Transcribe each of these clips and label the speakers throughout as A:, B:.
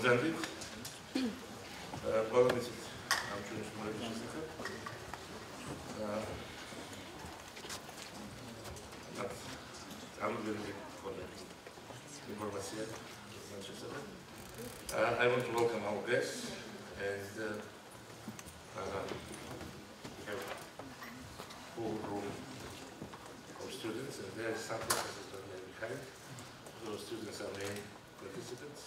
A: მოგზაურობთ. Ყველა მიცით ამ ჩვენი შემოქმედების შესახებ. I want to welcome our guests and we have a full room of students, and there is some professors behind. Those students are main participants.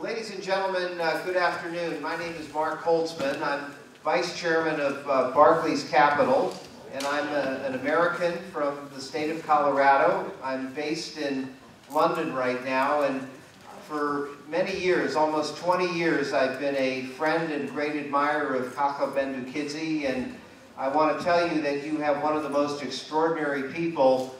B: Ladies and gentlemen, good afternoon. My name is Mark Holtzman. I'm Vice Chairman of Barclays Capital, and I'm an American from the state of Colorado. I'm based in London right now, and for many years, almost 20 years, I've been a friend and great admirer of Kaka Bendukidze, and I want to tell you that you have one of the most extraordinary people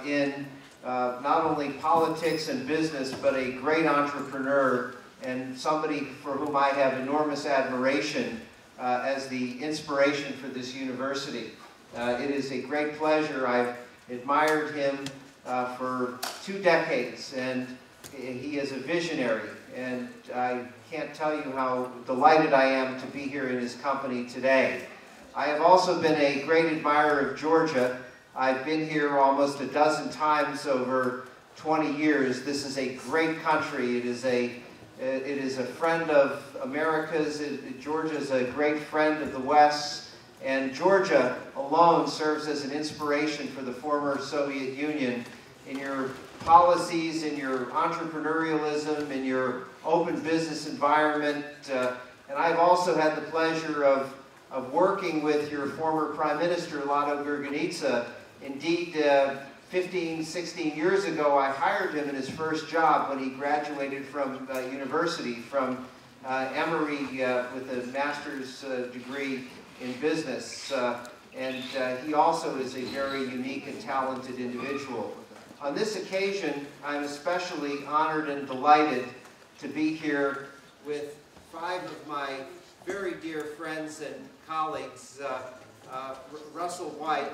B: in not only politics and business, but a great entrepreneur and somebody for whom I have enormous admiration as the inspiration for this university. It is a great pleasure. I've admired him for 2 decades, and he is a visionary, and I can't tell you how delighted I am to be here in his company today. I have also been a great admirer of Georgia. I've been here almost a dozen times over 20 years. This is a great country. It is a friend of America's. Georgia is a great friend of the West. And Georgia alone serves as an inspiration for the former Soviet Union in your policies, in your entrepreneurialism, in your open business environment. And I've also had the pleasure of working with your former Prime Minister, Lado Gurganidze. Indeed, 15, 16 years ago, I hired him in his first job when he graduated from university, from Emory with a master's degree in business. And he also is a very unique and talented individual. On this occasion, I'm especially honored and delighted to be here with 5 of my very dear friends and colleagues. Russell White,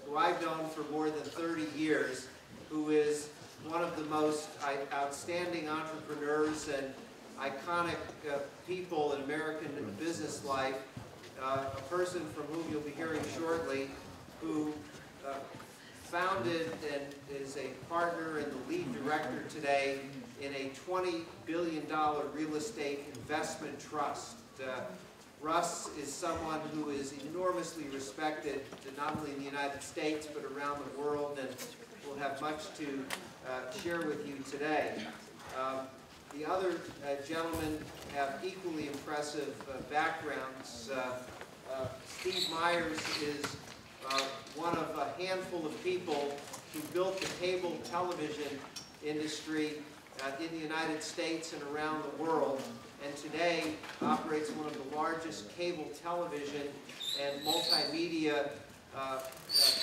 B: who I've known for more than 30 years, who is one of the most outstanding entrepreneurs and iconic people in American business life, a person from whom you'll be hearing shortly, who founded and is a partner and the lead director today in a $20 billion real estate investment trust. Russ is someone who is enormously respected not only in the United States but around the world, and will have much to share with you today. The other gentlemen have equally impressive backgrounds. Steve Myers is one of a handful of people who built the cable television industry in the United States and around the world, and today operates one of the largest cable television and multimedia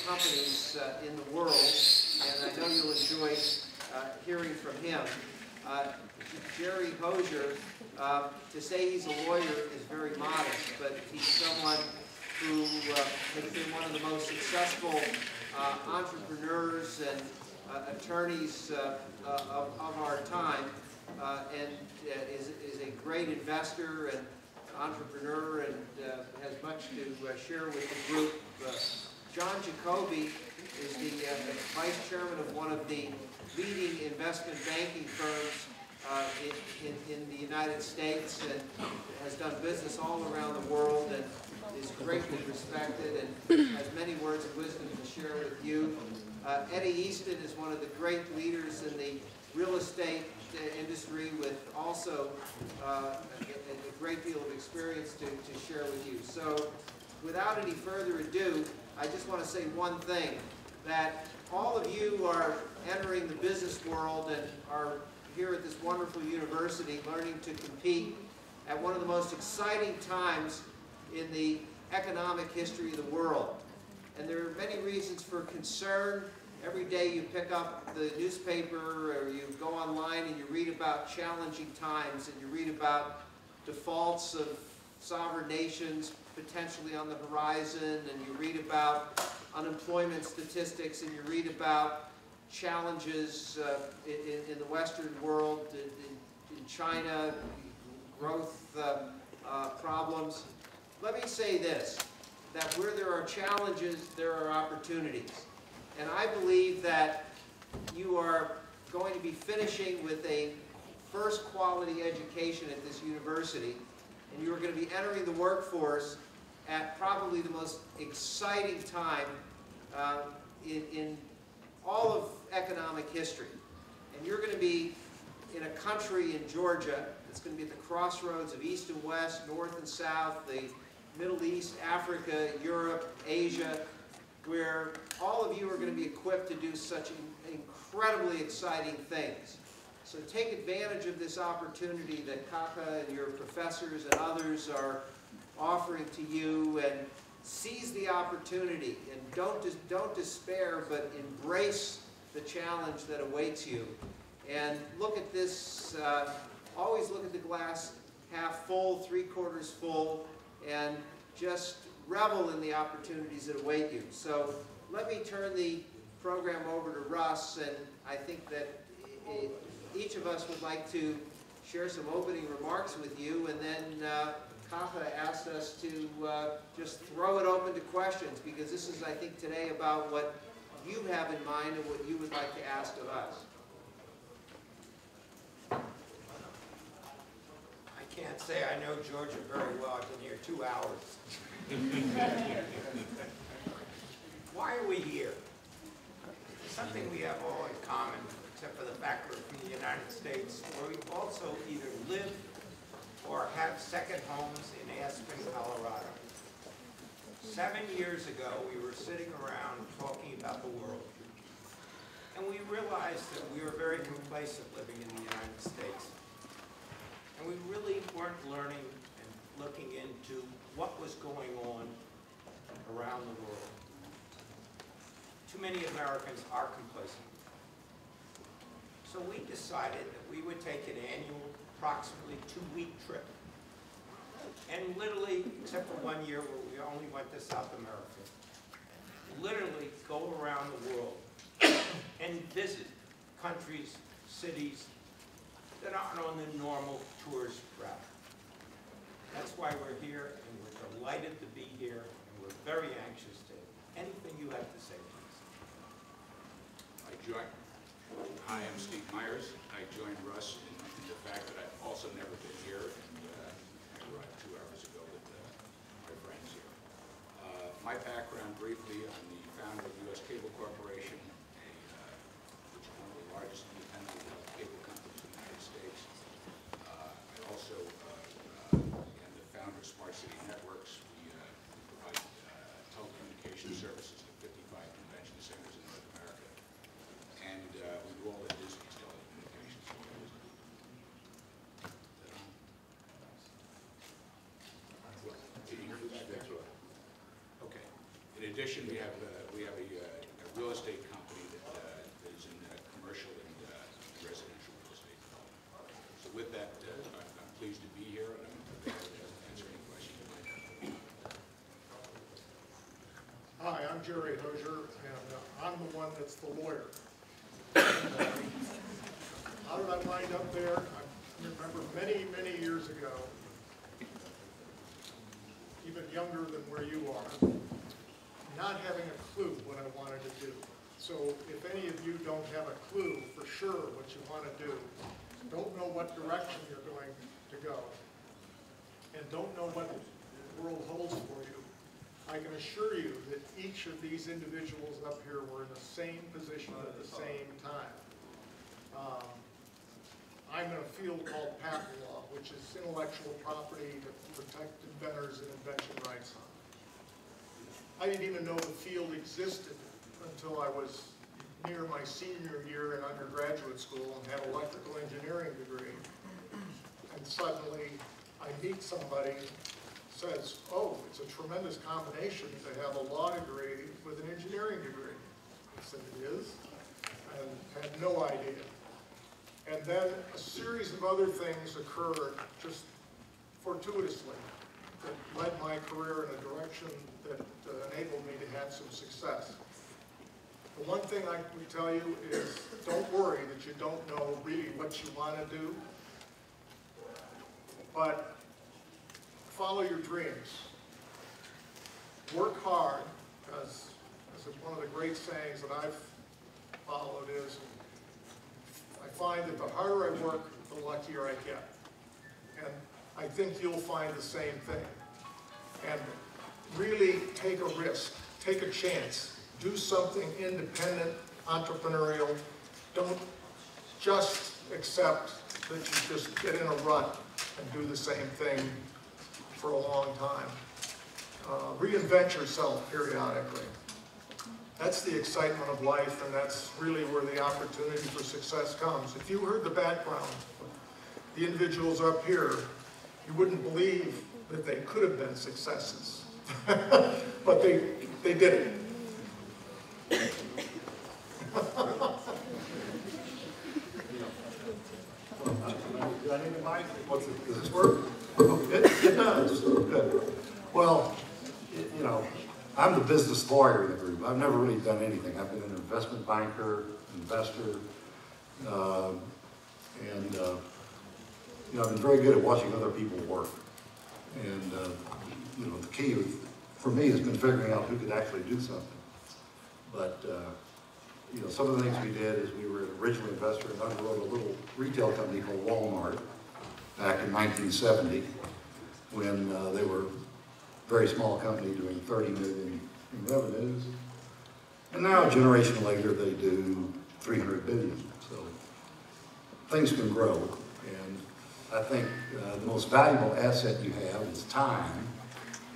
B: companies in the world, and I know you'll enjoy hearing from him. Jerry Hosier, to say he's a lawyer is very modest, but he's someone who has been one of the most successful entrepreneurs and attorneys of our time, and is a great investor and entrepreneur, and has much to share with the group. John Jacoby is the vice chairman of one of the leading investment banking firms in the United States, and has done business all around the world, and is greatly respected and has many words of wisdom to share with you. Eddie Easton is one of the great leaders in the real estate industry with also a great deal of experience to share with you. So without any further ado, I just want to say one thing, that all of you are entering the business world and are here at this wonderful university learning to compete at one of the most exciting times in the economic history of the world. And there are many reasons for concern. Every day you pick up the newspaper or you go online and you read about challenging times and you read about defaults of sovereign nations potentially on the horizon, and you read about unemployment statistics, and you read about challenges in the Western world, in China, growth problems. Let me say this, that where there are challenges, there are opportunities. And I believe that you are going to be finishing with a first quality education at this university, and you are going to be entering the workforce at probably the most exciting time in all of economic history. And you're going to be in a country in Georgia that's going to be at the crossroads of East and West, North and South, the Middle East, Africa, Europe, Asia, where all of you are going to be equipped to do such incredibly exciting things. So take advantage of this opportunity that Kaka and your professors and others are offering to you, and seize the opportunity, and don't despair, but embrace the challenge that awaits you. And look at this, always look at the glass half full, 3/4 full, and just revel in the opportunities that await you. So let me turn the program over to Russ, and I think that each of us would like to share some opening remarks with you, and then Kaka asked us to just throw it open to questions, because this is, I think, today about what you have in mind and what you would like to ask of us.
C: I can't say I know Georgia very well. I've been here 2 hours. Why are we here? There's something we have all in common, except for the fact we're from the United States, where we also either live or have second homes in Aspen, Colorado. 7 years ago, we were sitting around talking about the world, and we realized that we were very complacent living in the United States. And we really weren't learning and looking into what was going on around the world. Too many Americans are complacent. So we decided that we would take an annual, approximately 2-week trip. And literally, except for 1 year where we only went to South America, literally go around the world and visit countries, cities that aren't on the normal tourist route. That's why we're here, and we're delighted to be here, and we're very anxious to anything you have to say, please.
D: Hi, I'm Steve Myers. I joined Russ in the fact that I've also never been here, and I arrived 2 hours ago with my friends here. My background briefly, I'm the founder of U.S. Cable Corporation, which is one of the largest independently held cable companies in the United States. I also am the founder of Smart City Networks. We provide telecommunication services to 55 convention centers in North America. And we do all the Disney's telecommunications. Okay. In addition, we have a real estate company that is in commercial and residential real estate development. So with that, I'm pleased to be here, and I'm prepared to answer any questions you might have.
E: Hi, I'm Jerry Hosier, and I'm the one that's the lawyer. How did I wind up there? I remember many, many years ago, even younger than where you are, not having a clue what I wanted to do. So if any of you don't have a clue for sure what you want to do, don't know what direction you're going to go, and don't know what the world holds for you, I can assure you that each of these individuals up here were in the same position at the same time. I'm in a field called patent law, which is intellectual property to protect inventors and invention rights on. I didn't even know the field existed until I was near my senior year in undergraduate school and had an electrical engineering degree. And suddenly I meet somebody who says, oh, it's a tremendous combination to have a law degree with an engineering degree. I said, it is? And had no idea. And then a series of other things occurred just fortuitously that led my career in a direction that enabled me to have some success. The one thing I would tell you is don't worry that you don't know really what you want to do, but follow your dreams. Work hard, because one of the great sayings that I've followed is, I find that the harder I work, the luckier I get. And I think you'll find the same thing. And really take a risk, take a chance, do something independent, entrepreneurial. Don't just accept that you just get in a rut and do the same thing for a long time. Reinvent yourself periodically. That's the excitement of life, and that's really where the opportunity for success comes. If you heard the background, the individuals up here, you wouldn't believe that they could have been successes. But they did it.
F: Does this work? It does. Good. Well, you know, I'm the business lawyer in the group. I've never really done anything. I've been an investment banker, investor, and you know, I've been very good at watching other people work. And you know, the key for me has been figuring out who could actually do something. But you know, some of the things we did is we were an original investor and underwrote a little retail company called Walmart back in 1970 when they were a very small company doing 30 million in revenues. And now, a generation later, they do 300 billion. So things can grow. And I think the most valuable asset you have is time.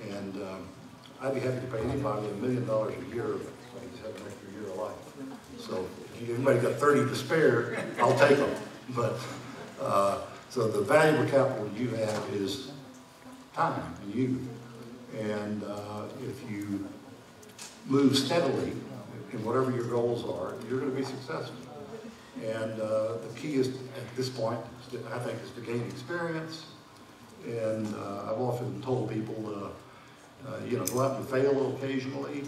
F: And I'd be happy to pay anybody $1 million a year if I could just have an extra year of life. So if anybody got 30 to spare, I'll take them. But so the valuable capital you have is time and youth. And if you move steadily in whatever your goals are, you're going to be successful. And the key is, at this point, I think, is to gain experience. And I've often told people, you know, go out and fail occasionally,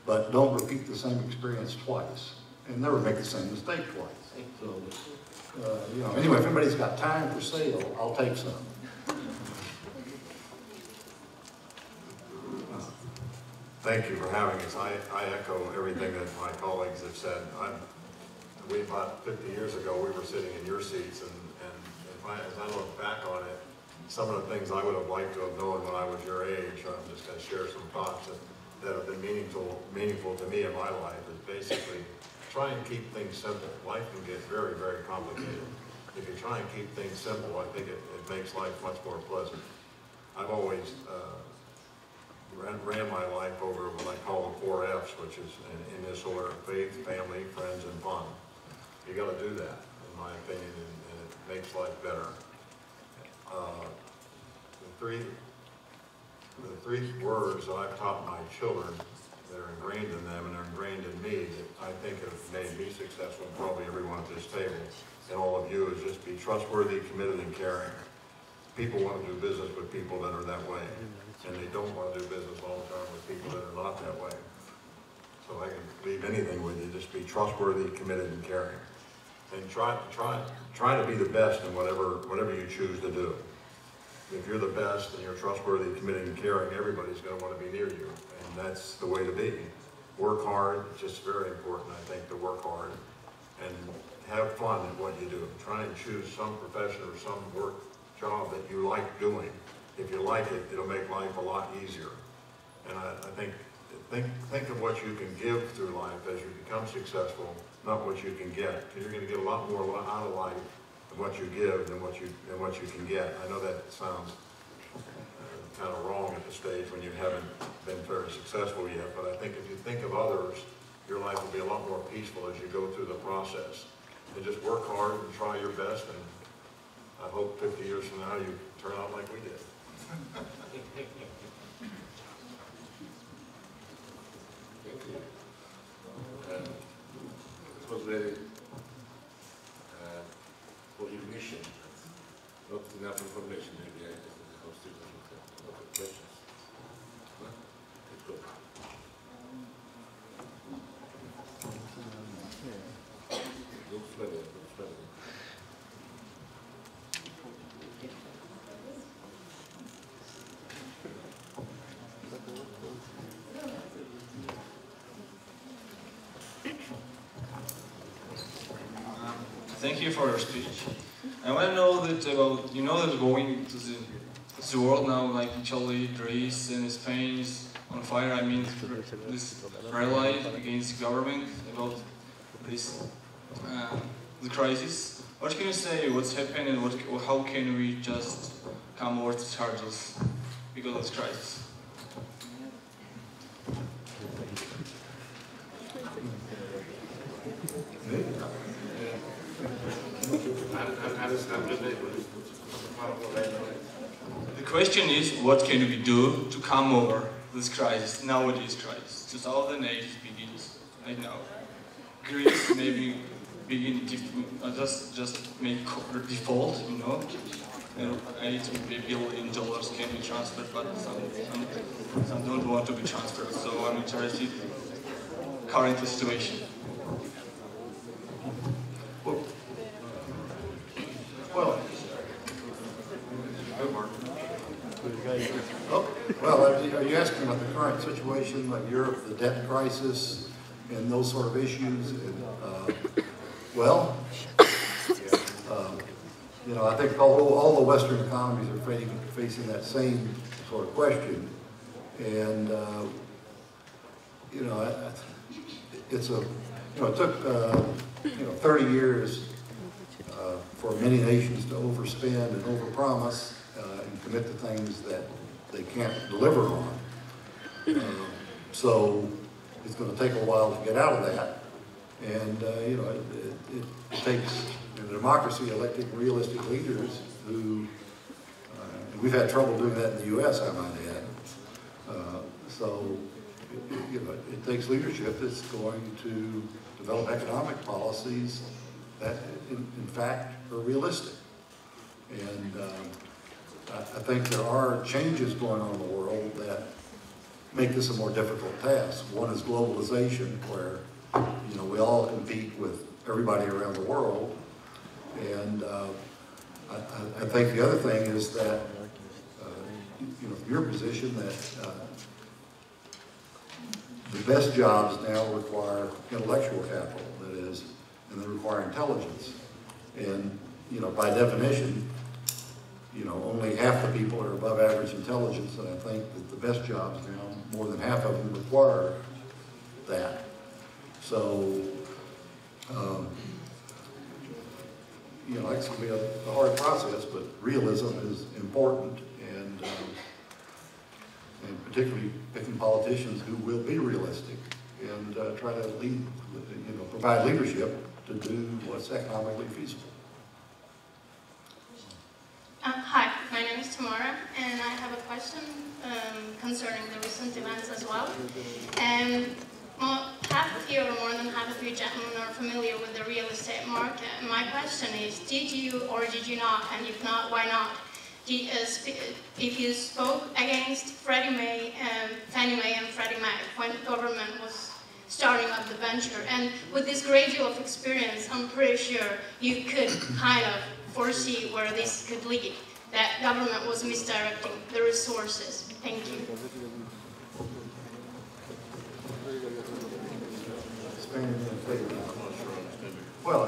F: but don't repeat the same experience twice, and never make the same mistake twice. So, you know, anyway, if anybody's got time for sale, I'll take some.
G: Thank you for having us. I echo everything that my colleagues have said. About 50 years ago, we were sitting in your seats, and as I look back on it, some of the things I would have liked to have known when I was your age, I'm just going to share some thoughts that have been meaningful to me in my life, is basically try and keep things simple. Life can get very, very complicated. If you try and keep things simple, I think it makes life much more pleasant. I've always ran my life over what I call the 4 F's, which is in this order: faith, family, friends, and fun. You got to do that, in my opinion, and it makes life better. The three words that I've taught my children that are ingrained in them and are ingrained in me that I think have made me successful, and probably everyone at this table and all of you, is just be trustworthy, committed, and caring. People want to do business with people that are that way, and they don't want to do business long term with people that are not that way. So I can leave anything with you. Just be trustworthy, committed, and caring, and try to be the best in whatever you choose to do. If you're the best and you're trustworthy, committed, and caring, everybody's going to want to be near you, and that's the way to be. Work hard. It's just very important, I think, to work hard and have fun at what you do. Try and choose some profession or some work job that you like doing. If you like it, it'll make life a lot easier. And I think of what you can give through life as you become successful, not what you can get, because you're going to get a lot more out of life than what you give than what you can get. I know that sounds kind of wrong at the stage when you haven't been very successful yet, but I think if you think of others, your life will be a lot more peaceful as you go through the process. And just work hard and try your best, and I hope 50 years from now you turn out like we did.
A: Thank you. It was very for your mission, not enough information. Maybe I have students with a lot of questions. Let's go. Looks better, looks better.
H: Thank you for your speech. I want to know that about, you know that going to the world now, like Italy, Greece, and Spain is on fire. I mean, this rally against the government about this, the crisis. What can you say? What's happened, and how can we just come over the hurdles because of this crisis? The question is, what can we do to come over this crisis, nowadays crisis? 2008 begins right now. Greece maybe begin just make default, you know. $8 billion can be transferred, but some don't want to be transferred. So I'm interested in current situation.
F: Well, are you asking about the current situation, like Europe, the debt crisis, and those sort of issues? And, you know, I think all the Western economies are facing that same sort of question, and you know, it took 30 years for many nations to overspend and overpromise and commit to things that they can't deliver on. So it's going to take a while to get out of that, and you know, it takes in a democracy electing realistic leaders who we've had trouble doing that in the U.S. I might add. So you know, it takes leadership that's going to develop economic policies that, in fact, are realistic. And I think there are changes going on in the world that make this a more difficult task. One is globalization, where you know, we all compete with everybody around the world. And I think the other thing is that, you know, your position that the best jobs now require intellectual capital, that is, and they require intelligence. And, you know, by definition, you know, only half the people are above average intelligence, and I think that the best jobs now, more than half of them require that. So, you know, it's going to be a hard process, but realism is important, and particularly picking politicians who will be realistic and try to lead, you know, provide leadership to do what's economically feasible.
I: Hi, my name is Tamara, and I have a question concerning the recent events as well. Well, half of you, or more than half of you gentlemen, are familiar with the real estate market. My question is, did you or did you not, and if not, why not? If you spoke against Fannie Mae and Freddie Mac when the government was starting up the venture, and with this great deal of experience, I'm pretty sure you could kind of foresee where this could lead, that government was misdirecting the resources. Thank you.
F: Well,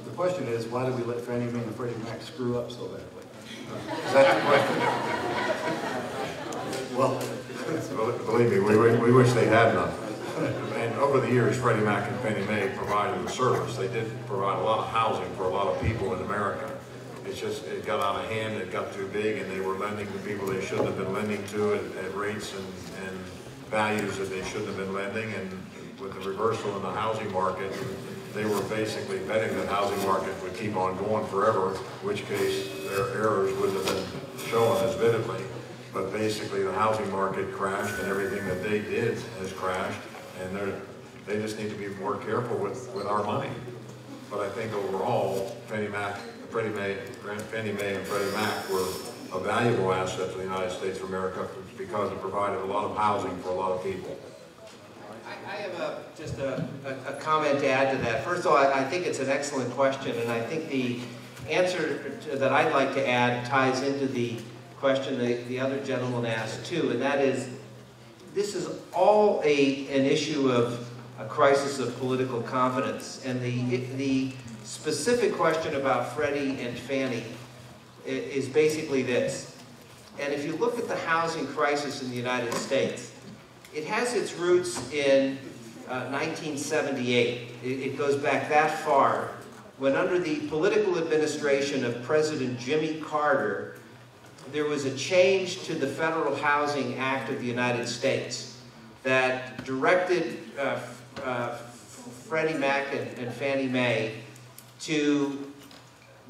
F: the question is, why did we let Fannie Mae and Freddie Mac screw up so badly? Is that the question? Well,
G: Believe me, we wish they had none. And over the years, Freddie Mac and Fannie Mae provided a service. They did provide a lot of housing for a lot of people in America. It's just, it got out of hand, it got too big, and they were lending to people they shouldn't have been lending to at rates and values that they shouldn't have been lending. And with the reversal in the housing market, they were basically betting that housing market would keep on going forever, in which case their errors wouldn't have been shown as vividly. But basically the housing market crashed and everything that they did has crashed, and they just need to be more careful with our money. But I think overall, Fannie Mae and Freddie Mac were a valuable asset to the United States of America because it provided a lot of housing for a lot of people.
B: I have just a comment to add to that. First of all, I think it's an excellent question, and I think the answer that I'd like to add ties into the question the other gentleman asked too, and that is, this is all an issue of a crisis of political confidence. And the specific question about Freddie and Fannie is basically this. And if you look at the housing crisis in the United States, it has its roots in 1978. It goes back that far, when under the political administration of President Jimmy Carter, there was a change to the Federal Housing Act of the United States that directed Freddie Mac and Fannie Mae to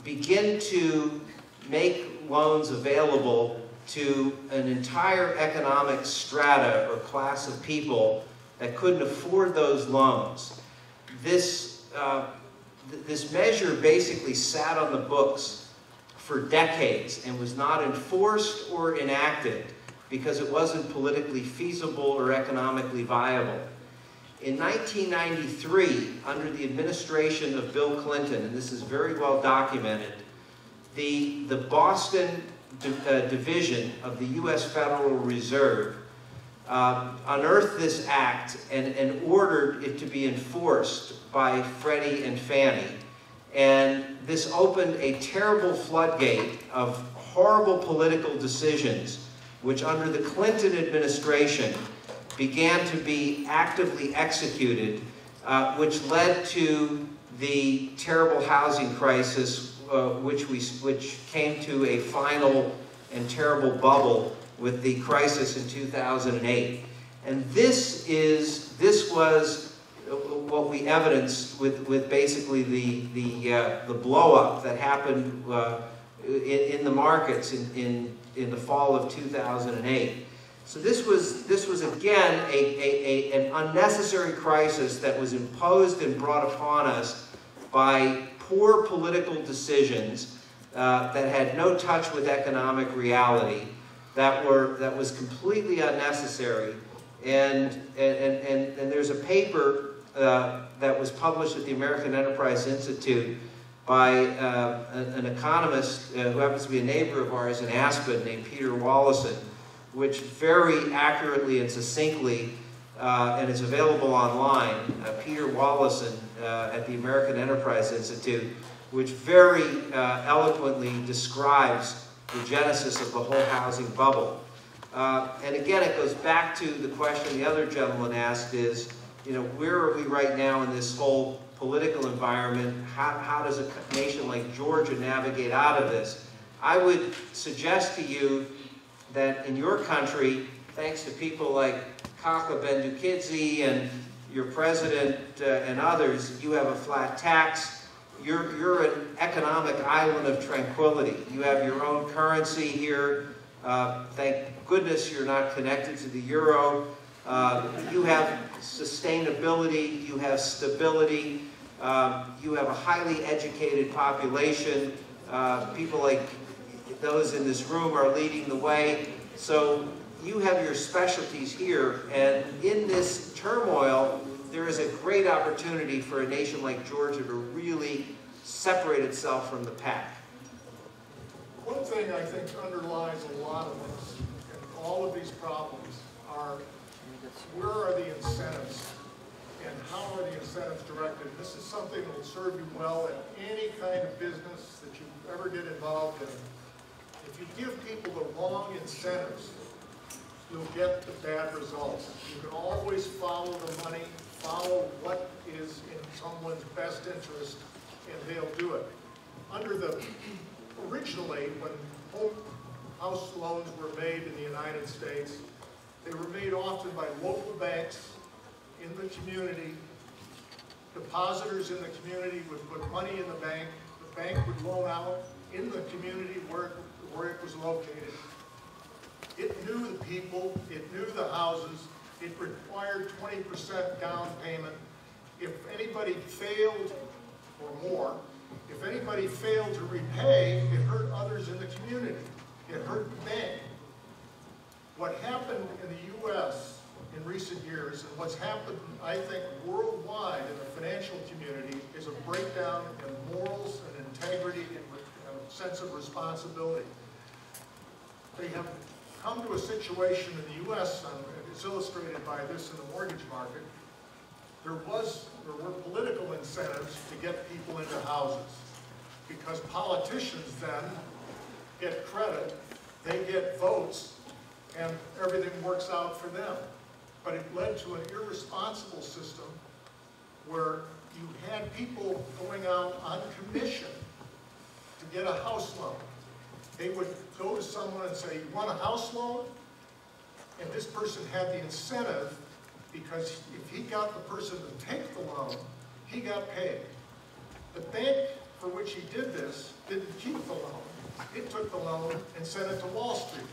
B: begin to make loans available to an entire economic strata or class of people that couldn't afford those loans. This measure basically sat on the books for decades and was not enforced or enacted because it wasn't politically feasible or economically viable. In 1993, under the administration of Bill Clinton, and this is very well documented, the Boston division of the U.S. Federal Reserve unearthed this act and ordered it to be enforced by Freddie and Fannie. And this opened a terrible floodgate of horrible political decisions, which under the Clinton administration began to be actively executed, which led to the terrible housing crisis, which came to a final and terrible bubble with the crisis in 2008. And this was what we evidenced with basically the blow up that happened in the markets in the fall of 2008. So this was again an unnecessary crisis that was imposed and brought upon us by poor political decisions that had no touch with economic reality, that was completely unnecessary. And there's a paper that was published at the American Enterprise Institute by an economist who happens to be a neighbor of ours in Aspen named Peter Wallison, which very accurately and succinctly, and is available online, Peter Wallison at the American Enterprise Institute, which very eloquently describes the genesis of the whole housing bubble. And again, it goes back to the question the other gentleman asked is, where are we right now in this whole political environment? How does a nation like Georgia navigate out of this? I would suggest to you that in your country, thanks to people like Kaka Bendukidze and your president and others, you have a flat tax. You're an economic island of tranquility. You have your own currency here. Thank goodness you're not connected to the euro. You have sustainability, you have stability, you have a highly educated population. People like those in this room are leading the way. So you have your specialties here, and in this turmoil, there is a great opportunity for a nation like Georgia to really separate itself from the pack.
E: One thing I think underlies a lot of this, and all of these problems, are where are the incentives and how are the incentives directed? This is something that will serve you well in any kind of business that you ever get involved in. If you give people the wrong incentives, you'll get the bad results. You can always follow the money, follow what is in someone's best interest, and they'll do it. Originally, when house loans were made in the United States, they were made often by local banks in the community. Depositors in the community would put money in the bank would loan out in the community where it was located. It knew the people, it knew the houses, it required 20% down payment. If anybody failed, or more, if anybody failed to repay, it hurt others in the community. It hurt the bank. What happened in the U.S. in recent years, and what's happened, I think, worldwide in the financial community, is a breakdown in morals and integrity and a sense of responsibility. They have come to a situation in the U.S., and it's illustrated by this in the mortgage market. There were political incentives to get people into houses, because politicians then get credit, they get votes, and everything works out for them. But it led to an irresponsible system where you had people going out on commission to get a house loan. They would go to someone and say, "You want a house loan?" And this person had the incentive, because if he got the person to take the loan, he got paid. The bank for which he did this didn't keep the loan. It took the loan and sent it to Wall Street.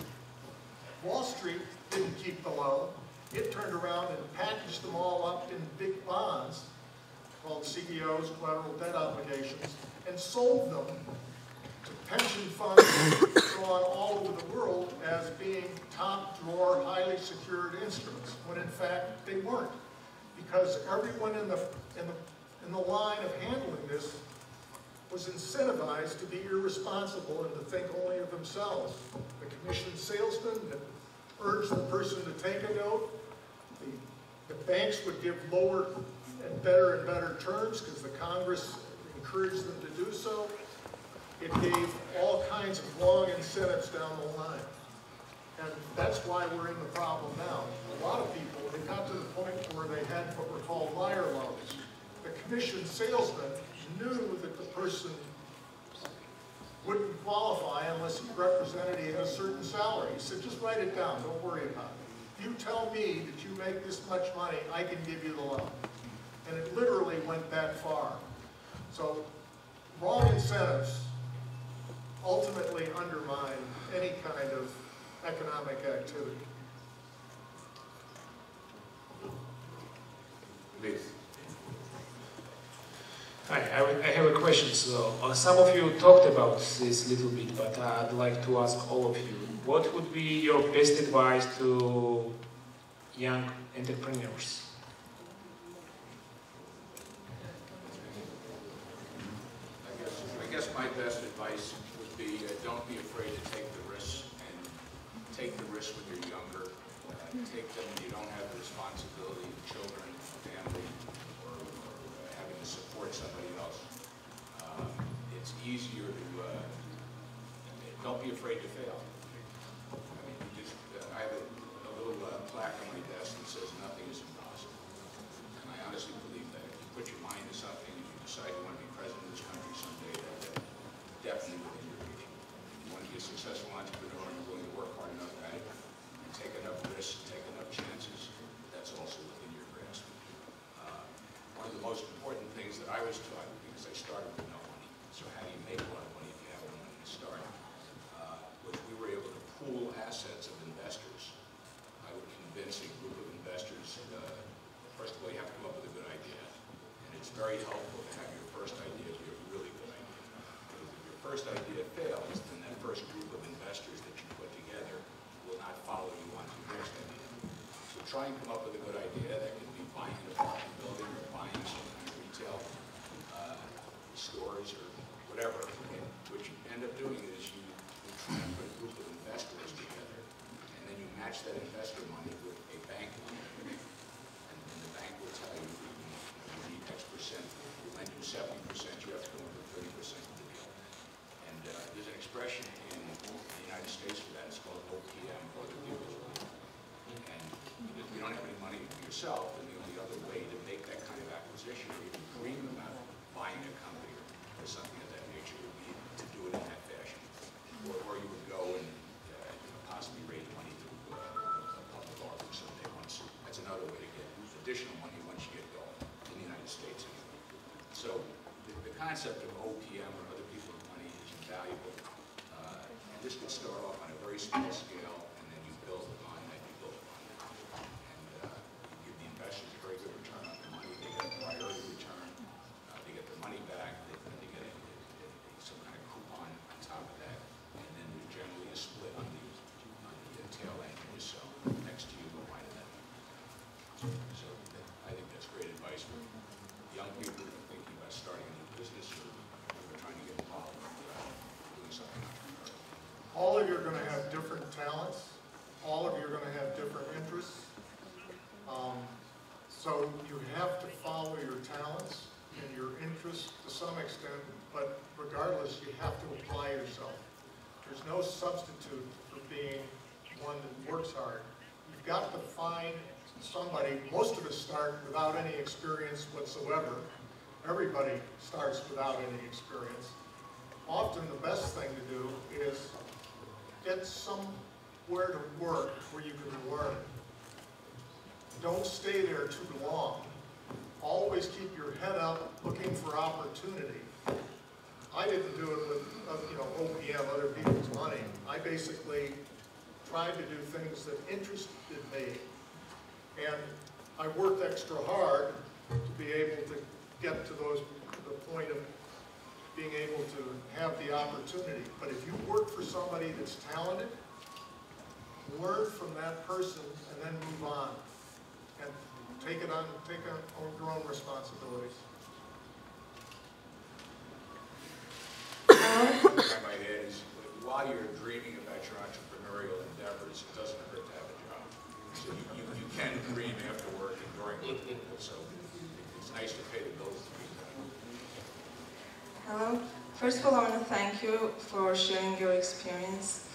E: Wall Street didn't keep the loan. It turned around and packaged them all up in big bonds called CDOs, collateral debt obligations, and sold them to pension funds drawn all over the world as being top drawer, highly secured instruments, when in fact they weren't, because everyone in the line of handling this was incentivized to be irresponsible and to think only of themselves. The commissioned salesman that urged the person to take a note, the banks would give lower and better terms because the Congress encouraged them to do so. It gave all kinds of wrong incentives down the line. And that's why we're in the problem now. A lot of people, they got to the point where they had what were called liar loans. The commissioned salesman knew that the person wouldn't qualify unless he represented he had a certain salary. He said, "Just write it down, don't worry about it. If you tell me that you make this much money, I can give you the loan." And it literally went that far. So wrong incentives ultimately undermine any kind of economic activity.
A: Please.
J: Hi, I have a question. So some of you talked about this a little bit, but I'd like to ask all of you, what would be your best advice to young entrepreneurs?
D: I guess my best advice would be don't be afraid to take the risks, and take the risks when you're younger. Take them when you don't have the responsibility of children, family, or having to support somebody else. It's easier to, don't be afraid to fail. I mean, I have a little plaque on my desk that says nothing is impossible. And I honestly believe that if you put your mind to something and you decide you want to be president of this country someday, that's definitely within your reach. You want to be a successful entrepreneur and you're willing to work hard enough at it, and take enough risks, take enough chances, that's also within your grasp. One of the most important things that I was taught, because I started with no money, so how do you make a lot of money if you have no money to start, was we were able to pool assets of investors. I would convince a group of investors, first of all, you have to come up with a good idea. And it's very helpful to have your first idea be a really good idea. Because if your first idea fails, then that first group of investors that you put together will not follow you on to the next idea. So try and come up with a good idea. That can be buying an apartment building or buying some kind of retail stores or whatever. And what you end up doing is you try and put a group of investors together, and then you match that investor money with a bank loan. And the bank will tell you, you need X percent. We lend you 70%, you have to come up with 30% of the deal. And there's an expression in the United States for that. It's called OPM, or the deal is right. you don't have any money yourself, and the only other way to make that kind of acquisition, or even dream about buying a company or something of that nature, would be to do it in that fashion. Or you would go and possibly raise money through a public offering someday once. That's another way to get additional money once you get going in the United States. So the concept of OPM or other people's money is invaluable. And this could start off on a very small scale, and then you build upon that, you build upon that. And you give the investors a very good return on the money. They get a priority return. They get their money back. They get some kind of coupon on top of that. And then there's generally a split on the tail end when you sell next to you or right of that. So I think that's great advice for young people who are thinking about starting a new business or trying to get involved with doing something entrepreneurial.
E: All of you are going to have different talents. All of you are going to have different interests. So you have to follow your talents and your interests to some extent, but regardless, you have to apply yourself. There's no substitute for being one that works hard. You've got to find somebody. Most of us start without any experience whatsoever. Everybody starts without any experience. Often the best thing to do is get somewhere to work where you can learn. Don't stay there too long. Always keep your head up looking for opportunity. I didn't do it with OPM, other people's money. I basically tried to do things that interested me. And I worked extra hard to be able to get to the point of being able to have the opportunity. But if you work for somebody that's talented, learn from that person and then move on. And take on your own responsibilities.
D: What I might add is, while you're dreaming about your entrepreneurial endeavors, it doesn't hurt to have a job. So you can dream after work and during work. So it's nice to pay the bills to be done.
K: Hello. First of all, I want to thank you for sharing your experience.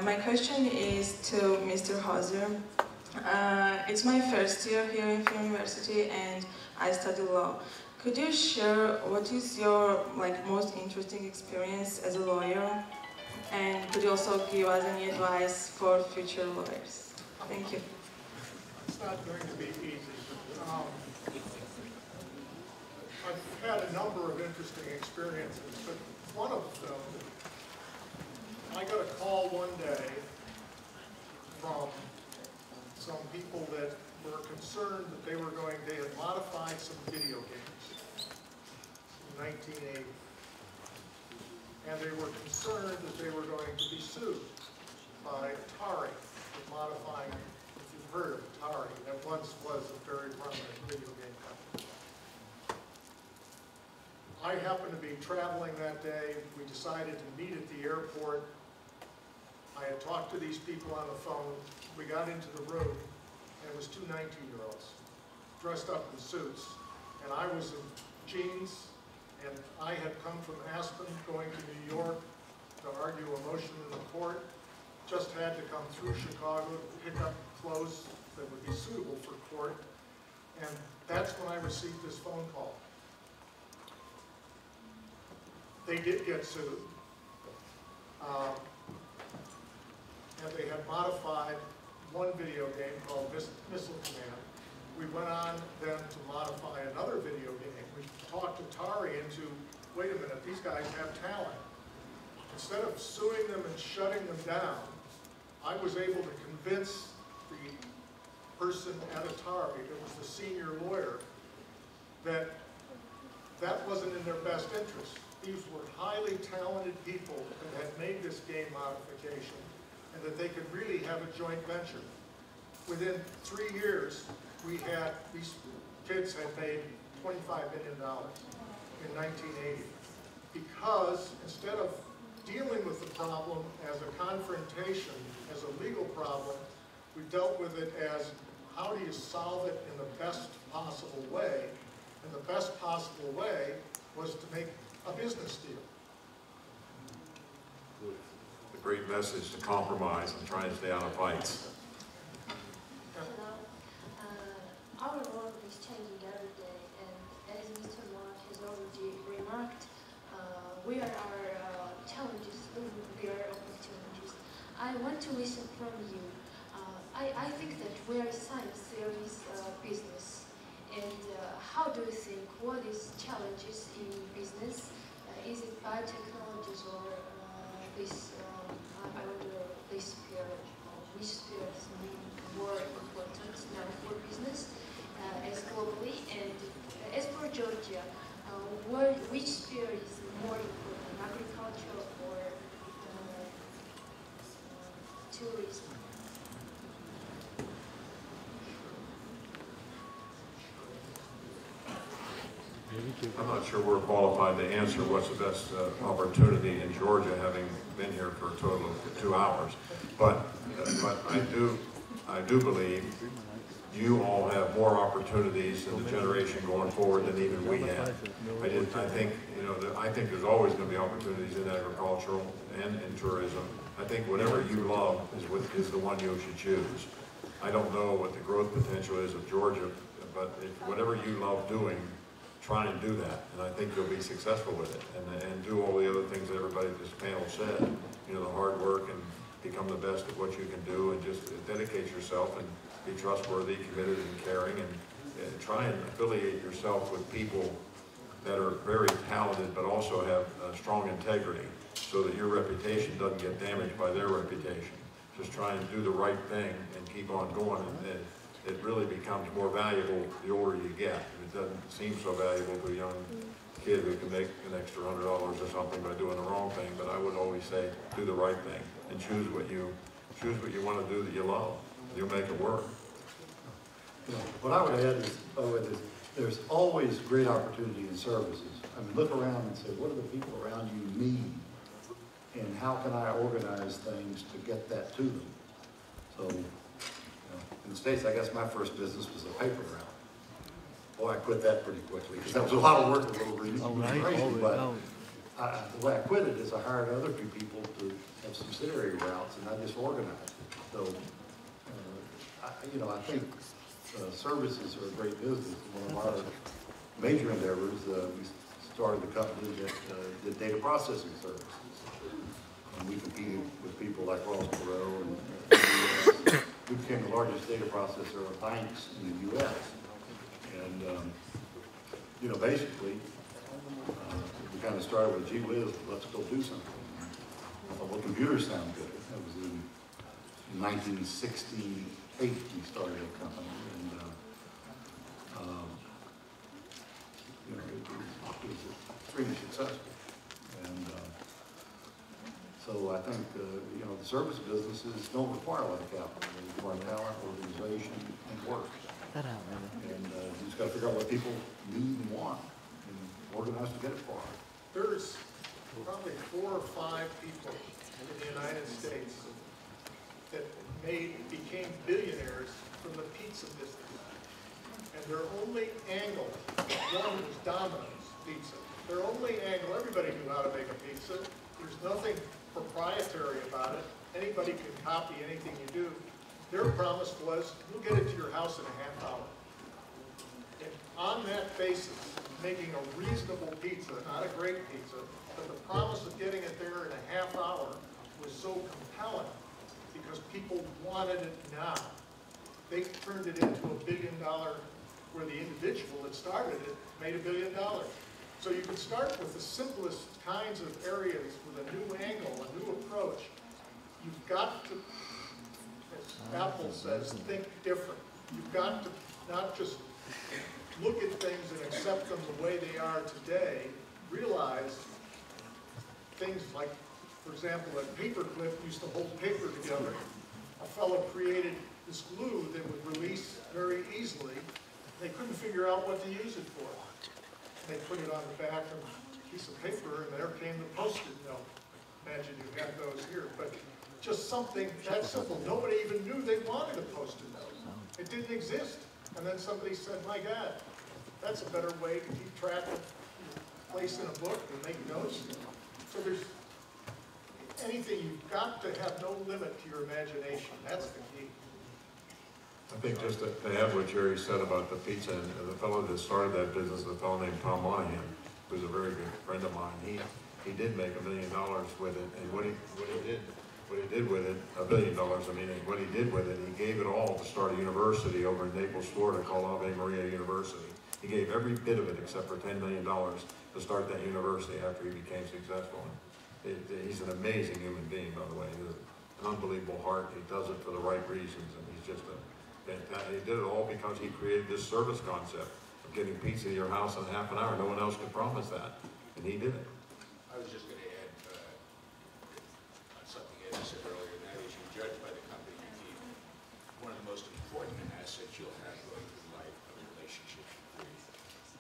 K: My question is to Mr. Hauser. It's my first year here in Film University and I study law. Could you share what is your most interesting experience as a lawyer? And could you also give us any advice for future lawyers? Thank you.
E: It's not going to be easy. I've had a number of interesting experiences, but one of them, I got a call one day from some people that were concerned that they had modified some video games in 1980. And they were concerned that they were going to be sued by Atari for modifying, if you've heard of Atari, that once was a very prominent video game company. I happened to be traveling that day. We decided to meet at the airport. I had talked to these people on the phone. We got into the room, and it was two 19-year-olds dressed up in suits. And I was in jeans, and I had come from Aspen going to New York to argue a motion in the court. Just had to come through Chicago to pick up clothes that would be suitable for court. And that's when I received this phone call. They did get sued. And they had modified one video game called Missile Command. We went on then to modify another video game. We talked Atari into, wait a minute, these guys have talent. Instead of suing them and shutting them down, I was able to convince the person at Atari, that was the senior lawyer, that that wasn't in their best interest. These were highly talented people that had made this game modification, and that they could really have a joint venture. Within 3 years, these kids had made $25 million in 1980. Because instead of dealing with the problem as a confrontation, as a legal problem, we dealt with it as how do you solve it in the best possible way? And the best possible way was to make a business deal.
G: A great message to compromise and try and stay out of fights.
L: where are challenges, where are opportunities. I want to listen from you. I think that where is science, there is business. And how do you think, what is challenges in business? Is it biotechnologies or this, I wonder, this sphere, which sphere is more important now for business as globally? And as for Georgia, which sphere is more important, agriculture or tourism?
G: I'm not sure we're qualified to answer what's the best opportunity in Georgia, having been here for a total of 2 hours. But I do believe you all have more opportunities in the generation going forward than even we have. I think there's always going to be opportunities in agricultural and in tourism. I think whatever you love is the one you should choose. I don't know what the growth potential is of Georgia, but if whatever you love doing, try and do that, and I think you'll be successful with it, and do all the other things that everybody at this panel said, you know, the hard work and become the best at what you can do, and just dedicate yourself and be trustworthy, committed, and caring, and try and affiliate yourself with people that are very talented but also have strong integrity, so that your reputation doesn't get damaged by their reputation. Just try and do the right thing and keep on going, and it really becomes more valuable the older you get. It doesn't seem so valuable to a young kid who can make an extra $100 or something by doing the wrong thing, but I would always say do the right thing and choose what you want to do that you love. You'll make it work.
F: You know, what I would add is there's always great opportunity in services. I mean, look around and say, what do the people around you need? And how can I organize things to get that to them? So, in the States, I guess my first business was a paper route. Boy, I quit that pretty quickly because that was a lot of work with little remuneration. But the way I quit it is I hired other few people to have subsidiary routes, and I just organized it. So, I think services are a great business. One of our major endeavors, we started a company that did data processing services. And we competed with people like Ross Perot, and we became the largest data processor of banks in the U.S. And, basically, we kind of started with, gee whiz, let's go do something. Well, computers sound good. That was in 1968 we started a company, and it was extremely successful. And so I think, the service businesses don't require a lot of capital. They require talent, organization, and work. And you just got to figure out what people need and want and organize to get it for them.
E: There's probably 4 or 5 people in the United States that became billionaires from the pizza business. And their only angle, one was Domino's Pizza. Their only angle, everybody knew how to make a pizza. There's nothing proprietary about it. Anybody can copy anything you do. Their promise was, we'll get it to your house in a half hour. And on that basis, making a reasonable pizza, not a great pizza, but the promise of getting it there in a half hour was so compelling because people wanted it now. They turned it into $1 billion, where the individual that started it made $1 billion. So you can start with the simplest kinds of areas with a new angle, a new approach. You've got to, as Apple says, think different. You've got to not just look at things and accept them the way they are today. Realize things like, for example, a paper clip used to hold paper together. A fellow created this glue that would release very easily. They couldn't figure out what to use it for. They put it on the back of a piece of paper, and there came the Post-it note. Imagine you had those here, but just something that simple. Nobody even knew they wanted a Post-it note. It didn't exist. And then somebody said, my God, that's a better way to keep track of place in a book and make notes. So there's anything, you've got to have no limit to your imagination. That's the key.
G: I think just to add what Jerry said about the pizza, and the fellow that started that business, a fellow named Tom Monahan, who's a very good friend of mine, he did make $1 million with it, and what he did with it, $1 billion, I mean, and what he did with it, he gave it all to start a university over in Naples, Florida called Ave Maria University. He gave every bit of it except for $10 million to start that university after he became successful. He's an amazing human being, by the way. He has an unbelievable heart. He does it for the right reasons, and he's just a fantastic. He did it all because he created this service concept of getting pizza to your house in half an hour. No one else could promise that, and he did it.
D: I was just going to add on something Ed said earlier, and that is you judge by the company you keep. One of the most important assets you'll have going through life are the relationships you create.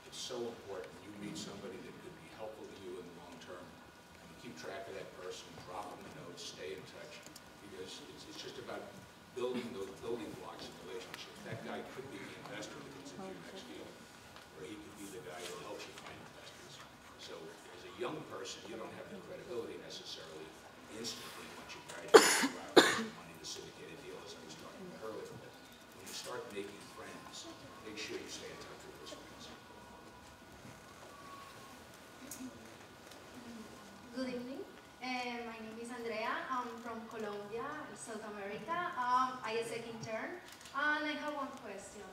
D: It's so important. You meet somebody that could be helpful to you in the long term, and you keep track of that person, drop them a note, stay in touch, because it's just about building those building blocks in relationships. That guy could be the investor that gets into your next deal, or he could be the guy who helps you find investors. So as a young person, you don't have the credibility necessarily instantly once you graduate, go out and raise money to syndicate a deal as I was talking about earlier. But when you start making friends, make sure you stay in touch with those friends.
M: Good evening. My name is Andrea. I'm from Colombia, South America. I am a second intern, and I have one question.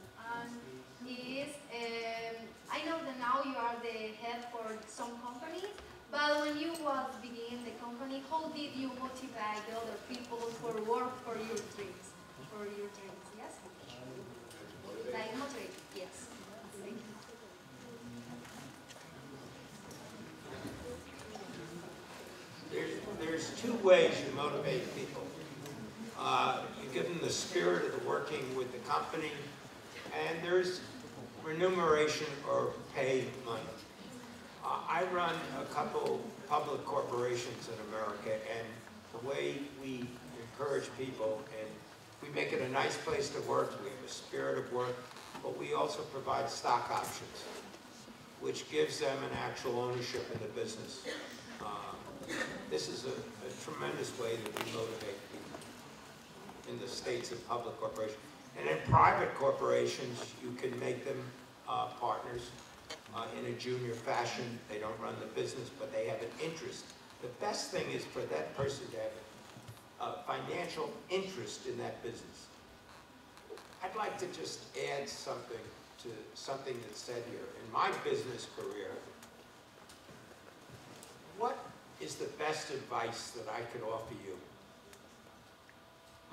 M: I know that now you are the head for some companies, but when you was beginning the company, how did you motivate the other people for work for your dreams? Yes? Like motivate, yes. Thank you.
C: There's two ways you motivate people. You give them the spirit of the working with the company, and there's remuneration or paid money. I run a couple public corporations in America, and the way we encourage people, and we make it a nice place to work, we have a spirit of work, but we also provide stock options, which gives them an actual ownership in the business. This is a tremendous way that we motivate people in the states of public corporations. And in private corporations, you can make them partners in a junior fashion. They don't run the business, but they have an interest. The best thing is for that person to have a financial interest in that business. I'd like to just add something to something that's said here. In my business career, what is the best advice that I could offer you?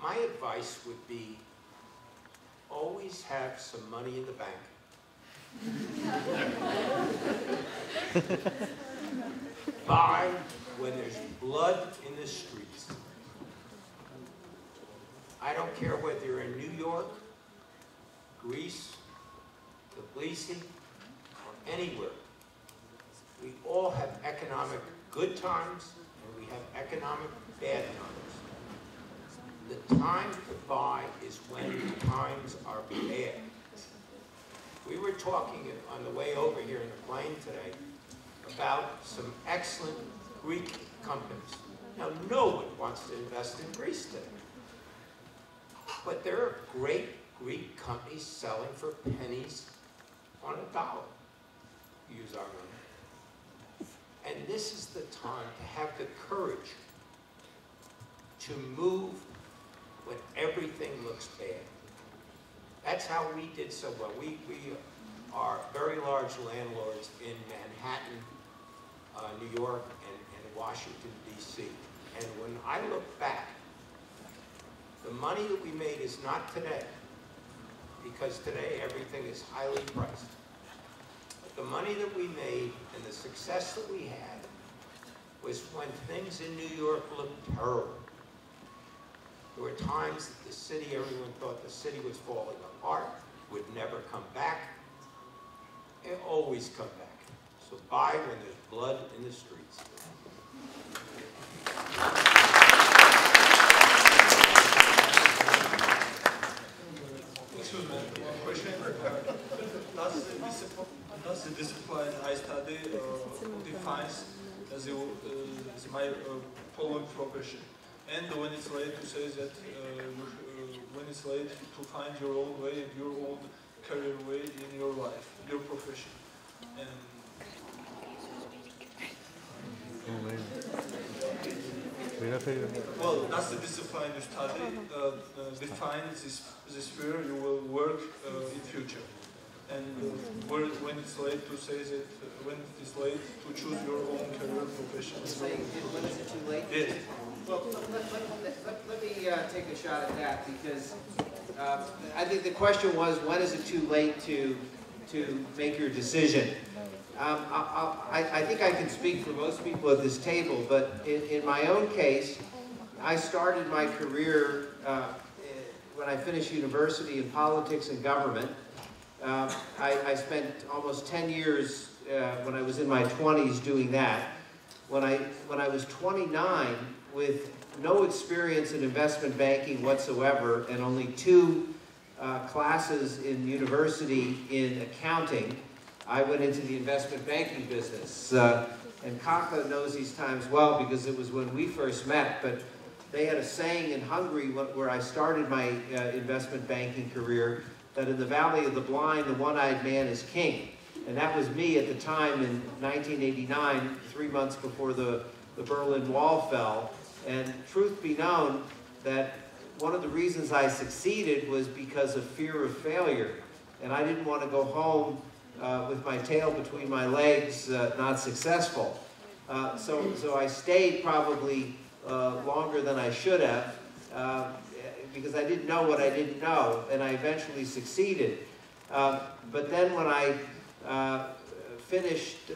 C: My advice would be, always have some money in the bank. Buy when there's blood in the streets. I don't care whether you're in New York, Greece, Tbilisi, or anywhere. We all have economic good times, and we have economic bad times. The time to buy is when times are bad. We were talking on the way over here in the plane today about some excellent Greek companies. Now, no one wants to invest in Greece today. But there are great Greek companies selling for pennies on a dollar. Use our money. And this is the time to have the courage to move when everything looks bad. That's how we did so well. We are very large landlords in Manhattan, New York, and Washington, D.C. And when I look back, the money that we made is not today, because today everything is highly priced. But the money that we made and the success that we had was when things in New York looked terrible. There were times that the city, everyone thought the city was falling apart, would never come back. It always come back. So buy when there's blood in the streets.
N: Excuse me, question. Does the discipline I study defines my following profession? And when it's late to say that when it's late to find your own way and your own career way in your life, your profession. And Well, that's the discipline you study, defines this sphere you will work in future. And when it's late to say that, when it's late to choose your own career profession.
B: When is it too late?
N: Yes.
B: Well, let me take a shot at that, because I think the question was, when is it too late to make your decision? I think I can speak for most people at this table, but in my own case, I started my career when I finished university in politics and government. I spent almost 10 years when I was in my 20s doing that. When I was 29, with no experience in investment banking whatsoever and only 2 classes in university in accounting, I went into the investment banking business. And Kakla knows these times well because it was when we first met, but they had a saying in Hungary where I started my investment banking career, that in the Valley of the Blind, the one-eyed man is king. And that was me at the time in 1989, 3 months before the Berlin Wall fell. And truth be known, that one of the reasons I succeeded was because of fear of failure. And I didn't want to go home with my tail between my legs, not successful. So I stayed probably longer than I should have, because I didn't know what I didn't know, and I eventually succeeded. But then when I finished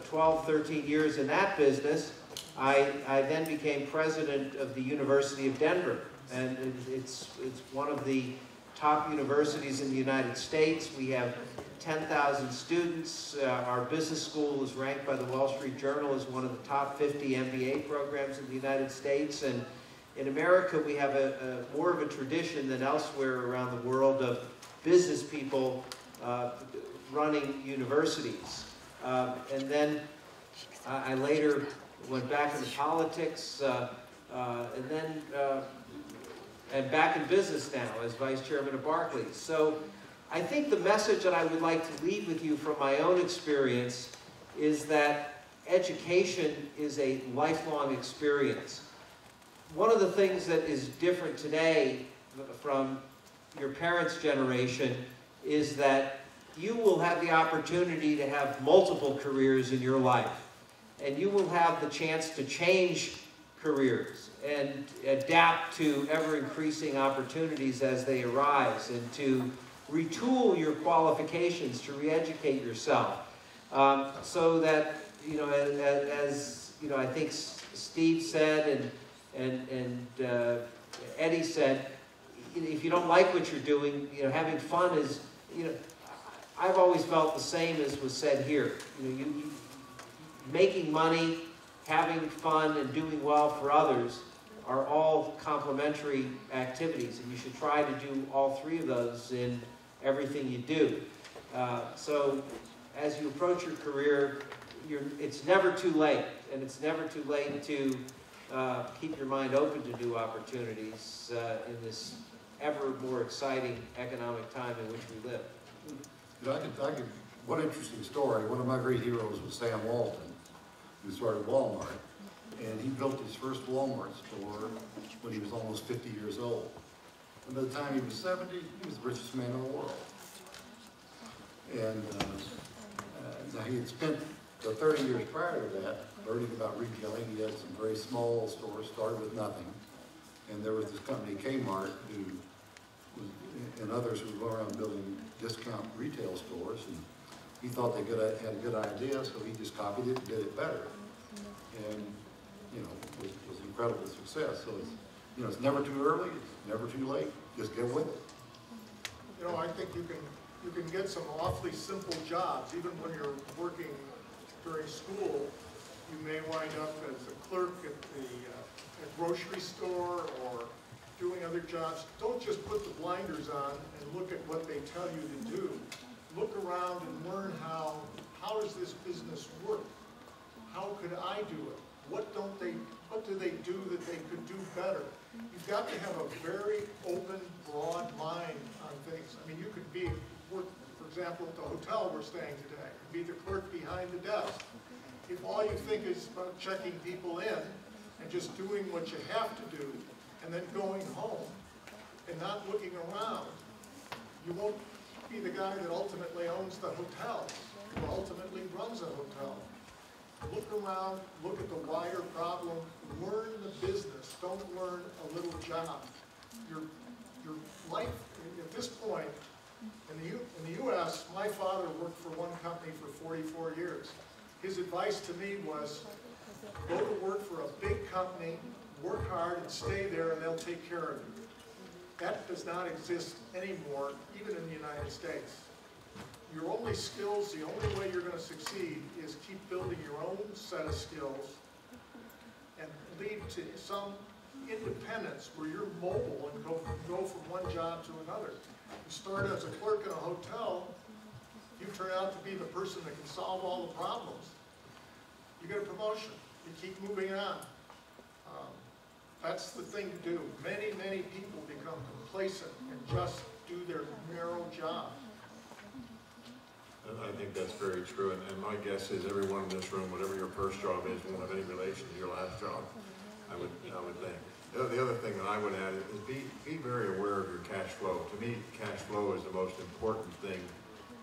B: 12, 13 years in that business, I then became president of the University of Denver. And it's one of the top universities in the United States. We have 10,000 students. Our business school is ranked by the Wall Street Journal as one of the top 50 MBA programs in the United States. And in America, we have more of a tradition than elsewhere around the world of business people running universities. And then I later went back into politics, and then I'm back in business now as vice chairman of Barclays. So I think the message that I would like to leave with you from my own experience is that education is a lifelong experience. One of the things that is different today from your parents' generation is that you will have the opportunity to have multiple careers in your life. And you will have the chance to change careers and adapt to ever-increasing opportunities as they arise, and to retool your qualifications, to re-educate yourself. So that, you know, as you know, I think Steve said and Eddie said, if you don't like what you're doing, you know, having fun is, you know, I've always felt the same as was said here. You know, making money, having fun, and doing well for others are all complementary activities, and you should try to do all 3 of those in everything you do. So as you approach your career, it's never too late, and it's never too late to keep your mind open to new opportunities in this ever more exciting economic time in which we live.
F: You know, one interesting story, one of my great heroes was Sam Walton, who started Walmart, and he built his first Walmart store when he was almost 50 years old. And by the time he was 70, he was the richest man in the world. And now he had spent the 30 years prior to that learning about retailing. He had some very small stores, started with nothing. And there was this company, Kmart, and others who were going around building discount retail stores. And he thought they had a good idea, so he just copied it and did it better. And, you know, it was incredible success. So it's, you know, it's never too early, it's never too late. Just get with it.
E: You know, I think you can get some awfully simple jobs. Even when you're working during school, you may wind up as a clerk at a grocery store or doing other jobs. Don't just put the blinders on and look at what they tell you to do. Look around and learn how does this business work? How could I do it? What do they do that they could do better? You've got to have a very open, broad mind on things. I mean, you could work, for example, at the hotel we're staying today, be the clerk behind the desk. if all you think is about checking people in and just doing what you have to do and then going home and not looking around, you won't be the guy that ultimately owns the hotel, who ultimately runs a hotel. Look around, look at the wider problem, learn the business, don't learn a little job. Your life, at this point, in the U.S., my father worked for one company for 44 years. His advice to me was, go to work for a big company, work hard and stay there and they'll take care of you. That does not exist anymore, even in the United States. Your only skills, the only way you're going to succeed is keep building your own set of skills and lead to some independence where you're mobile and go from one job to another. You start as a clerk in a hotel, you turn out to be the person that can solve all the problems. You get a promotion. You keep moving on. That's the thing to do. Many, many people become complacent and just do their narrow job.
G: I think that's very true, and my guess is everyone in this room, whatever your first job is, won't have any relation to your last job, I would think. The other thing that I would add is be very aware of your cash flow. To me, cash flow is the most important thing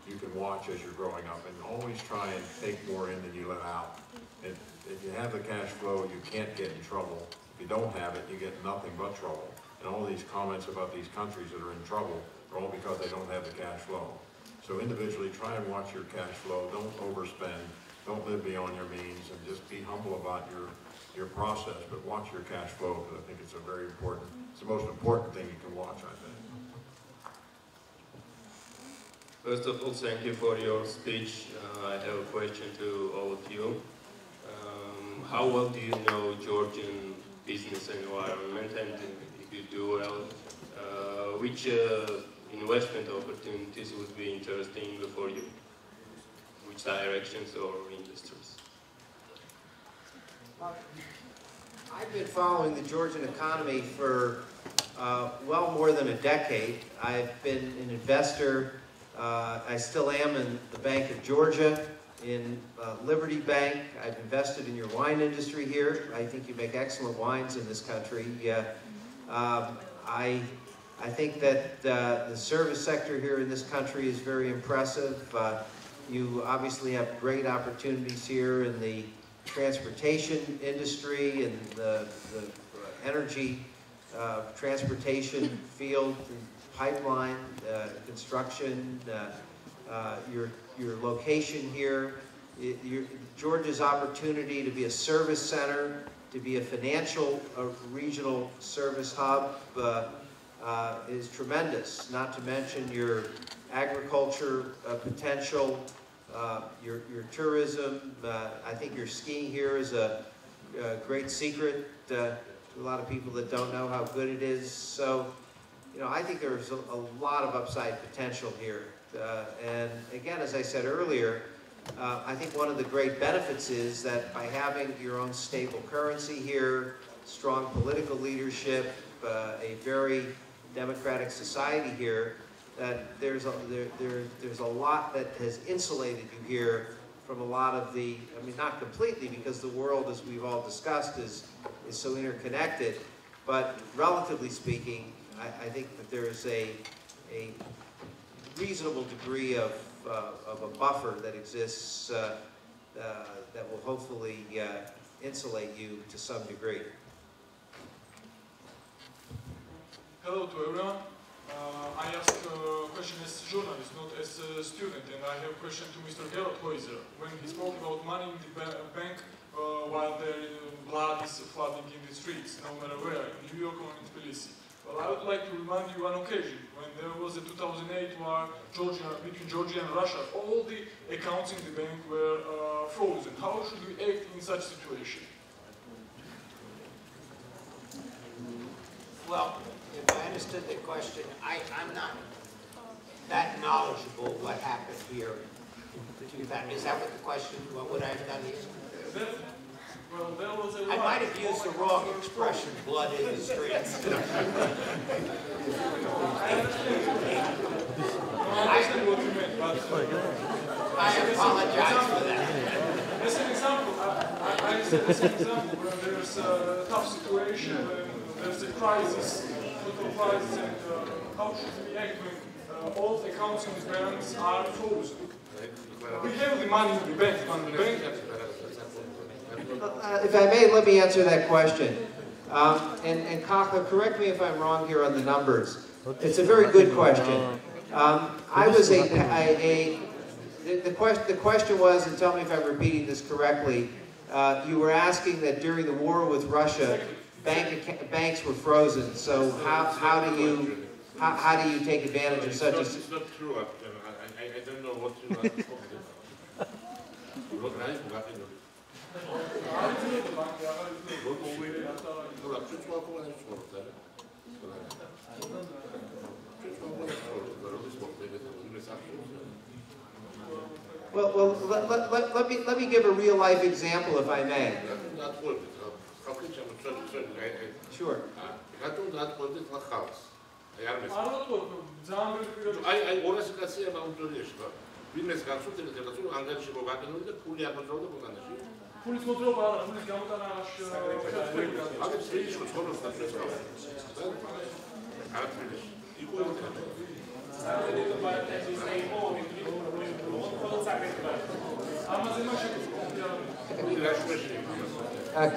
G: you can watch as you're growing up, and always try and take more in than you let out. If you have the cash flow, you can't get in trouble. If you don't have it, you get nothing but trouble. And all these comments about these countries that are in trouble are all because they don't have the cash flow. So individually, try and watch your cash flow. Don't overspend. Don't live beyond your means, and just be humble about your process. But watch your cash flow, because I think it's a very important, it's the most important thing you can watch, I think.
O: First of all, thank you for your speech. I have a question to all of you. How well do you know Georgian business environment, and if you do well, which investment opportunities would be interesting for you? Which directions or industries?
B: I've been following the Georgian economy for well more than a decade. I've been an investor. I still am in the Bank of Georgia, in Liberty Bank. I've invested in your wine industry here. I think you make excellent wines in this country. I think that the service sector here in this country is very impressive. You obviously have great opportunities here in the transportation industry and the energy transportation field, pipeline, construction, your location here, Georgia's opportunity to be a service center, to be a financial regional service hub is tremendous, not to mention your agriculture potential, your tourism. I think your skiing here is a great secret to a lot of people that don't know how good it is. So, you know, I think there's a lot of upside potential here. And again, as I said earlier, I think one of the great benefits is that by having your own stable currency here, strong political leadership, a very democratic society here, that there's a lot that has insulated you here from a lot of the, I mean, not completely, because the world, as we've all discussed, is so interconnected, but relatively speaking, I think that there's a reasonable degree of a buffer that exists that will hopefully insulate you to some degree.
P: Hello to everyone. I ask a question as a journalist, not as a student, and I have a question to Mr. Gerald Heuser. When he spoke about money in the bank while blood is flooding in the streets, no matter where, in New York or in Tbilisi. Well, I would like to remind you one occasion when there was a 2008 war between Georgia and Russia. All the accounts in the bank were frozen. How should we act in such situation?
C: Well, if I understood the question, I'm not that knowledgeable what happened here. Is that what the question, what would I have done here? I might have used the wrong expression, blood in the streets. I apologize for that.
P: As an example, I said as an example, when there's a tough situation, when there's a crisis, total crisis, and how should we act when all the accounts in the banks are frozen? We have the money in the bank,
B: If I may, let me answer that question. And Kaka, correct me if I'm wrong here on the numbers. It's a very good question. I was the question was, and tell me if I'm repeating this correctly, you were asking that during the war with Russia, banks were frozen. So how do you take advantage of such a?
A: It's not true. I don't know what you are talking about.
B: Well, let me give a real life example, if I may. Sure.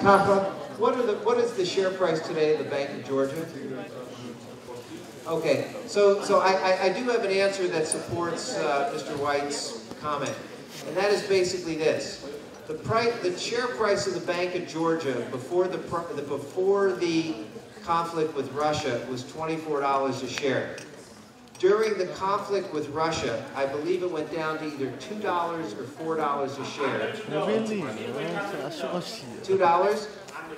B: Kafa, what is the share price today of the Bank of Georgia? Okay, so I do have an answer that supports Mr. White's comment, and that is basically this: the share price of the Bank of Georgia before the conflict with Russia was $24 a share. During the conflict with Russia, I believe it went down to either $2 or $4 a share. $2?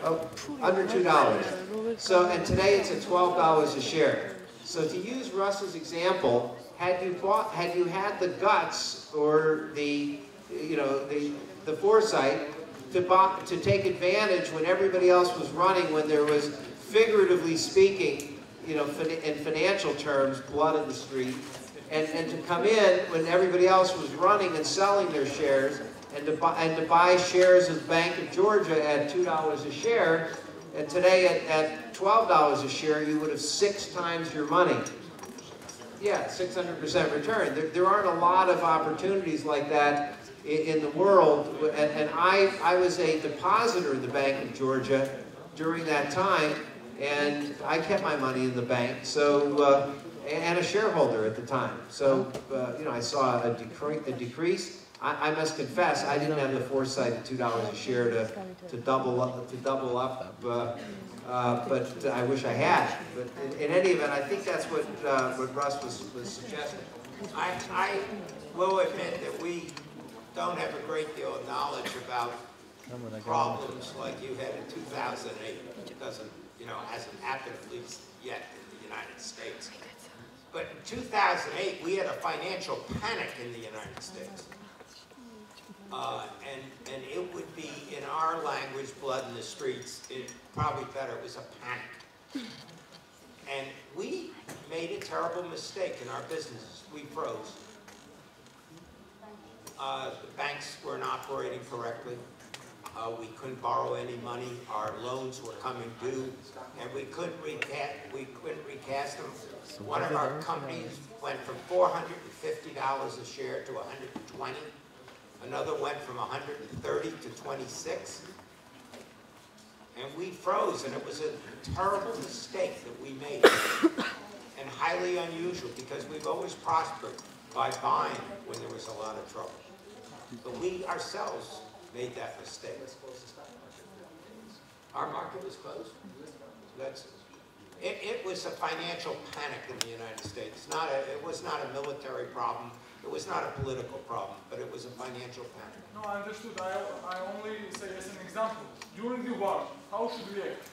B: Oh, under $2. So, and today it's at $12 a share. So to use Russ's example, had you had the guts or the foresight to take advantage when everybody else was running, when there was, figuratively speaking, in financial terms, blood in the street, and to come in when everybody else was running and selling their shares, and to buy shares of the Bank of Georgia at $2 a share, and today at $12 a share, you would have 6 times your money. Yeah, 600% return. There aren't a lot of opportunities like that in the world, and I was a depositor in the Bank of Georgia during that time, and I kept my money in the bank, so and a shareholder at the time. So I saw a decrease. I must confess, I didn't have the foresight at $2 a share to double up, but I wish I had. But in any event, I think that's what Russ was suggesting.
C: I will admit that we don't have a great deal of knowledge about problems like you had in 2008. It doesn't, hasn't happened at least yet in the United States. But in 2008, we had a financial panic in the United States. And it would be, in our language, blood in the streets. Probably better, it was a panic. And we made a terrible mistake in our businesses. We froze. The banks weren't operating correctly. We couldn't borrow any money. Our loans were coming due, and we couldn't recast them. One of our companies went from $450 a share to $120. Another went from 130 to 26. And we froze, and it was a terrible mistake that we made, and highly unusual, because we've always prospered by buying when there was a lot of trouble. But we ourselves made that mistake. Our market was closed. It was a financial panic in the United States. It was not a military problem. It was not a political problem, but it was a financial panic.
P: No, I understood. I only say as an example. During the war, how should we act?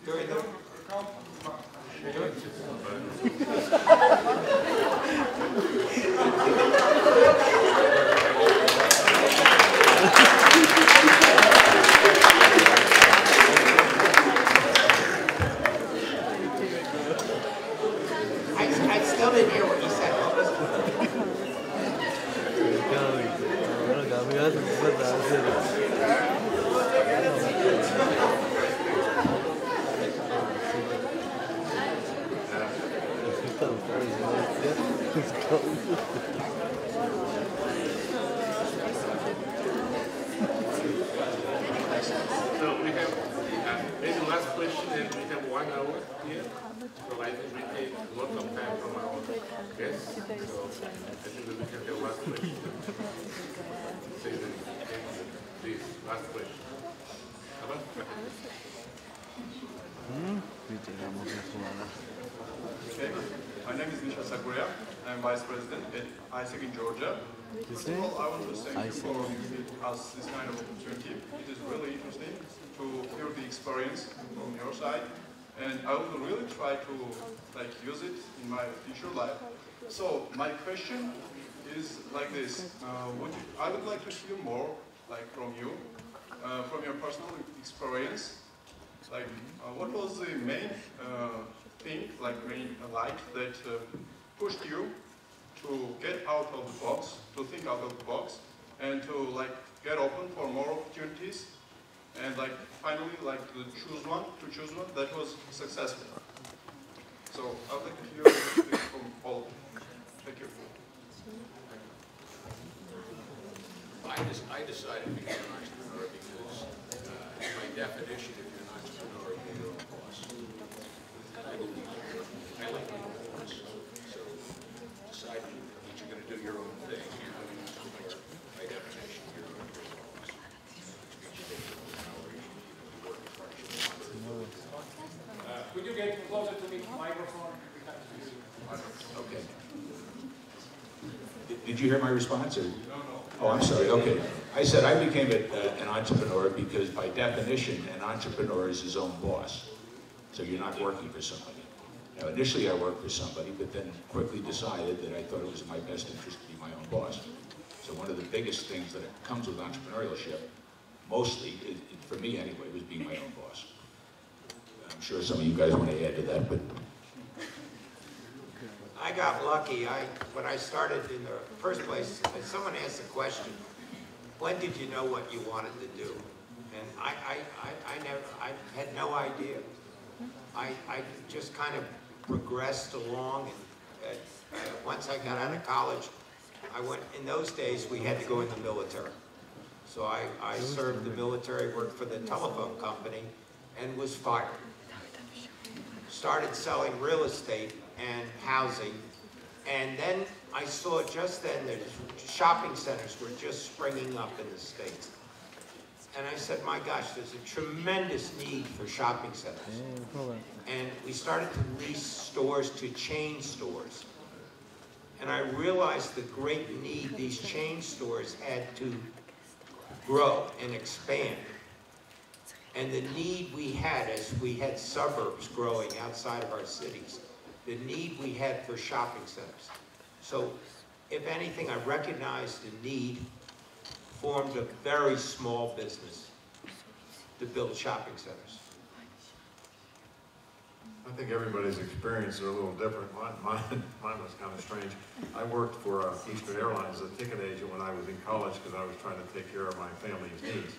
C: During the I still didn't hear what you said. What was it?
A: question, and we have 1 hour here. So I think we take a lot of time from our guests. So I think that we can have last question. Say the please, last question.
Q: Okay. My name is Misha Sakuria. I'm Vice President at ISEC in Georgia. First of all, I want to thank you for giving us this kind of opportunity. It is really interesting to hear the experience from your side, and I will really try to use it in my future life. So my question is like this: I would like to hear more, from you, from your personal experience. What was the main thing, main light that pushed you to get out of the box, to think out of the box, and to get open for more opportunities, and finally to choose one that was successful. So I would like to hear this from all of you. Thank you.
D: I decided to become an entrepreneur because, by definition, if you're an entrepreneur, you're your own boss. I like being a boss. So decide that you're going to do your own thing. You're an entrepreneur. By definition, you're your own boss. Which means you take your own power. You work as hard as you want.
J: Could you get closer to the microphone?
D: Okay. Did you hear my response? Or? Oh, I'm sorry. Okay. I said I became an entrepreneur because, by definition, an entrepreneur is his own boss. So you're not working for somebody. Now, initially I worked for somebody, but then quickly decided that I thought it was in my best interest to be my own boss. So one of the biggest things that comes with entrepreneurship, mostly, for me anyway, was being my own boss. I'm sure some of you guys want to add to that, but...
C: I got lucky. When I started in the first place, someone asked the question, when did you know what you wanted to do? And I had no idea. I just kind of progressed along, and once I got out of college, in those days we had to go in the military. So I served the military, worked for the telephone company, and was fired. Started selling real estate and housing, and then I saw just then that shopping centers were just springing up in the States. And I said, my gosh, there's a tremendous need for shopping centers. And we started to lease stores to chain stores. And I realized the great need these chain stores had to grow and expand. And the need we had as we had suburbs growing outside of our cities, the need we had for shopping centers. So, if anything, I recognized the need, formed a very small business to build shopping centers.
G: I think everybody's experiences are a little different. Mine was kind of strange. I worked for Eastern Airlines as a ticket agent when I was in college because I was trying to take care of my family's needs.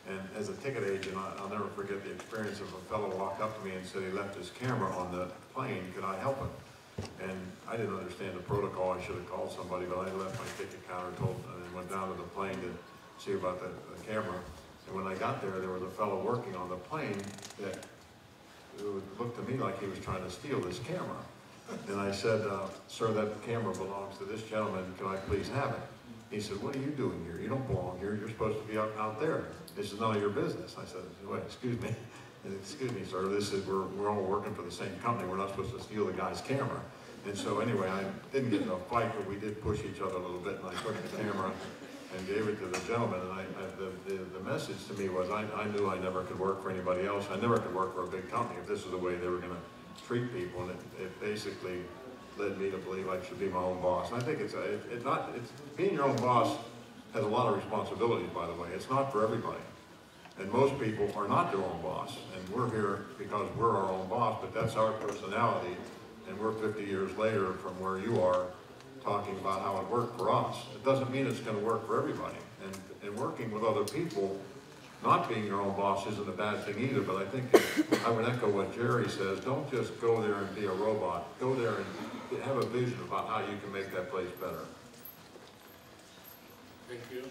G: And as a ticket agent, I'll never forget the experience of a fellow walked up to me and said he left his camera on the plane. Could I help him? And I didn't understand the protocol. I should have called somebody, but I left my ticket counter and went down to the plane to see about the camera. And when I got there was a fellow working on the plane that looked to me like he was trying to steal this camera. And I said, sir, that camera belongs to this gentleman. Can I please have it? He said, what are you doing here? You don't belong here. You're supposed to be out there. This is none of your business. I said, wait, excuse me. Excuse me, sir. We're all working for the same company. We're not supposed to steal the guy's camera. And so anyway, I didn't get in a fight, but we did push each other a little bit. And I took the camera and gave it to the gentleman. And the message to me was I knew I never could work for anybody else. I never could work for a big company if this is the way they were going to treat people. And it basically led me to believe I should be my own boss. And I think being your own boss has a lot of responsibilities, by the way. It's not for everybody. And most people are not their own boss. And we're here because we're our own boss, but that's our personality. And we're 50 years later from where you are talking about how it worked for us. It doesn't mean it's going to work for everybody. And working with other people, not being your own boss isn't a bad thing either, but I think I would echo what Jerry says. Don't just go there and be a robot. Go there and have a vision about how you can make that place better.
A: Thank you.